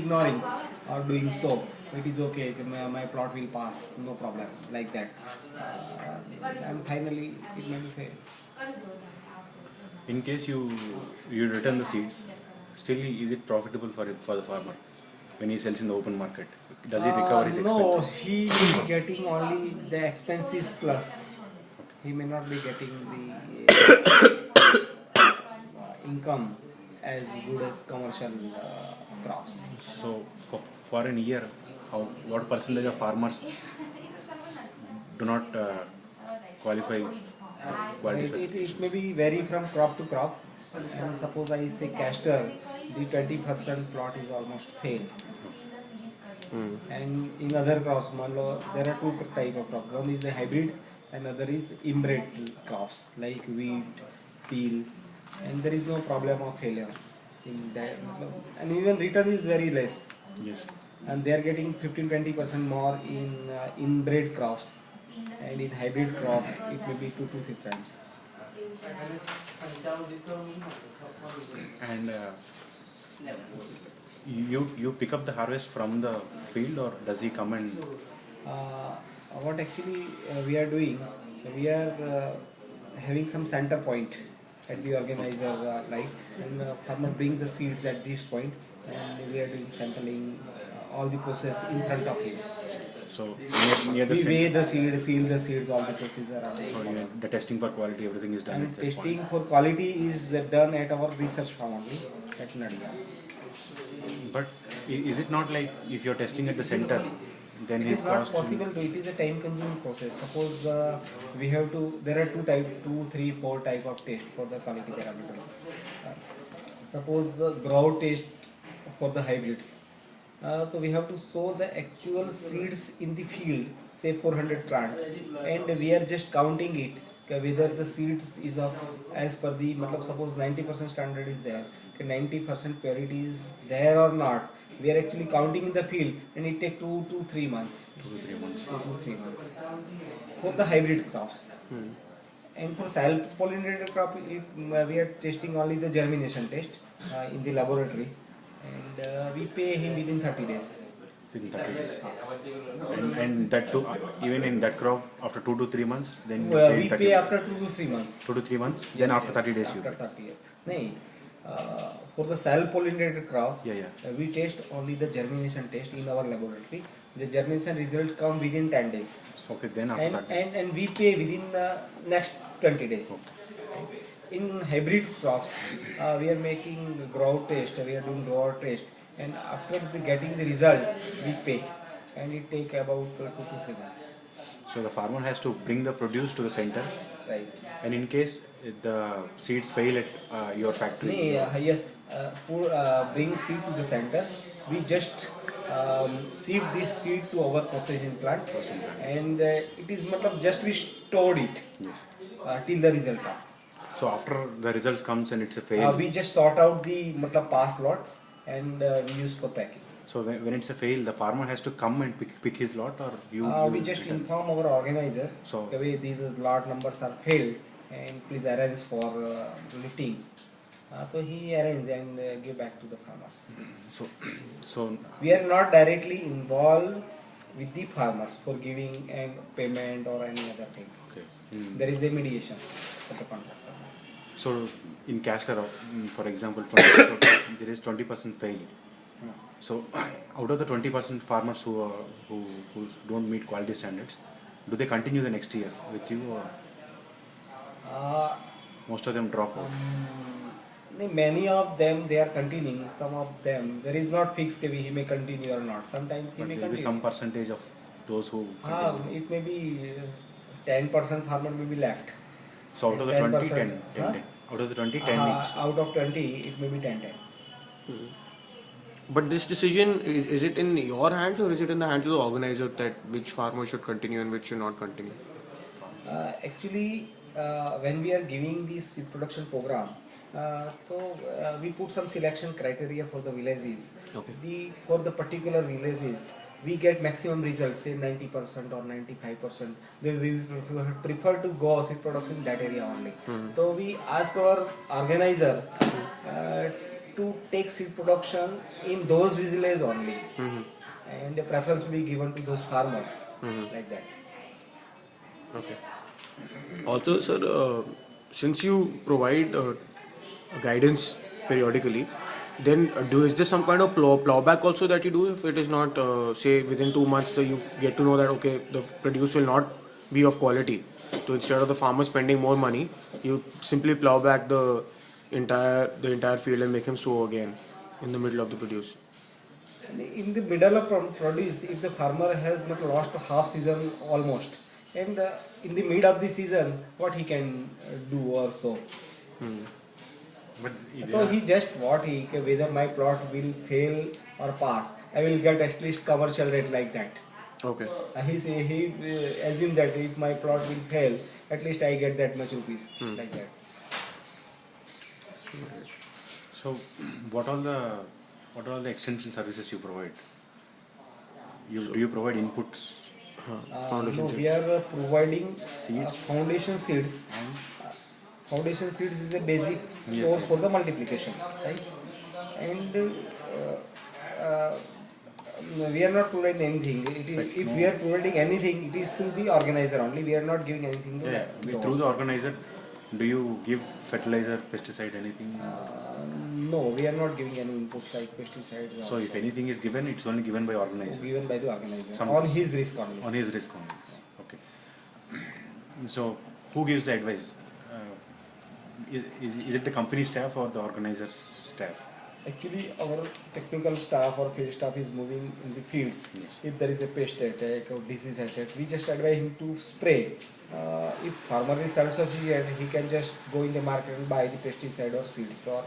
ignoring or doing so, it is okay, my plot will pass, no problem, like that. And finally, it may be fail. In case you return the seeds, still is it profitable for the farmer when he sells in the open market? Does he recover his No, expenses? he will be getting only the expenses plus. He may not be getting the income as good as commercial crops. So for an year, what percentage of farmers do not qualify quality It specifications? may be vary from crop to crop. And suppose I say castor, the 20% plot is almost fail. And in other crops, there are two type of crops. One is a hybrid, and other is inbred crops like wheat, teal, and there is no problem of failure in that. And even return is very less, Yes. and they are getting 15-20% more in inbred crops, and in hybrid crop it may be 2 to 3 times. And you pick up the harvest from the field, or does he come and Uh, what actually we are doing, we are having some center point at the organizer, and farmer bring the seeds at this point, and we are doing sampling all the process in front of him. so near the We center? weigh the seed, seal the seeds, all the procedure are So followed. the testing for quality, everything is done And at that testing point. for quality is done at our research farm only at Nadia. But is it not like if you're testing at the center, then It his is not cost? possible to, it is a time consuming process. Suppose we have to, there are two, three, four type of test for the quality parameters. Suppose grow test for the hybrids. So we have to sow the actual seeds in the field, say 400 plant, and we are just counting it, whether the seeds is of as per the, suppose 90% standard is there, 90% purity is there or not. We are actually counting in the field, and it take 2 to 3 months. 2 to 3 months. 2 to 3 months for the hybrid crops. And for self-pollinated crop, we are testing only the germination test in the laboratory, and we pay him within 30 days. Within 30 days. And that too, even in that crop, after 2 to 3 months, then you We pay after 2 to 3 months. 2 to 3 months, then after 30 days you After pay. 30 days. No, for the self-pollinated crop, Yeah. we test only the germination test in our laboratory. The germination result come within 10 days. Okay, then after and, 30. and we pay within next 20 days. In hybrid crops, we are making grow test, we are doing grower test, and after getting the result, we pay, and it take about 2 to 3 months. So the farmer has to bring the produce to the center, Right. and in case the seeds fail at your factory. Yes, bring seed to the center. We just seed this seed to our processing plant, and it is just we stored it Yes. till the result comes. So after the results comes and it's a fail. We just sort out the past lots, and we use for packing. So when it's a fail, the farmer has to come and pick his lot, or you We just return? inform our organizer, So- okay, these lot numbers are failed, and please arrange for lifting. So he arrange and give back to the farmers. So We are not directly involved with the farmers for giving and payment or any other things. okay. There is a mediation for the contractor. So in castor, for example, 20, there is 20% fail. So out of the 20% farmers who don't meet quality standards, do they continue the next year with you, or most of them drop out? Many of them they are continuing. Some of them there is not fixed that he may continue or not. Sometimes he But may there will be continue. some percentage of those who continue. It may be 10% farmer may be left. So out of the 10%, 20, 10, 10, 10. Out of the 20, 10 each. Out of 20, it may be 10. But this decision, is it in your hands or is it in the hands of the organizer that which farmer should continue and which should not continue? Actually, when we are giving this production program, we put some selection criteria for the villages. Okay. For the particular villages, we get maximum results, say 90% or 95%. Then we prefer to go seed production in that area only. So we ask our organizer to take seed production in those villages only, and the preference will be given to those farmers like that. Okay. Also, sir, since you provide guidance periodically, then is there some kind of plowback also that you do if it is not, say, within 2 months, that you get to know that okay, the produce will not be of quality. So instead of the farmer spending more money, you simply plow back the entire field and make him sow again in the middle of the produce. In the middle of produce, if the farmer has not lost half season almost, and in the mid of the season, what he can do or so. But So he just whether my plot will fail or pass, I will get at least commercial rate like that. Okay. He assume that if my plot will fail, at least I get that much rupees like that. so what all the extension services you provide? Do you provide inputs? Foundation No, seeds. we are providing Seeds. foundation seeds. Foundation seeds is a basic source for the multiplication, right? And we are not providing anything. It is if we are providing anything, it is through the organizer only. We are not giving anything to Through the organizer, do you give fertilizer, pesticide, anything? No, we are not giving any input like pesticides. So if anything is given, it's only given by organizer given by the organizer Some- on his risk only. on his risk only. Okay. So who gives the advice? Is it the company staff or the organizer's staff? Actually, our technical staff or field staff is moving in the fields. Yes. If there is a pest attack or disease attack, we just advise him to spray. If farmer is self-sufficient, he can just go in the market and buy the pesticide or seeds or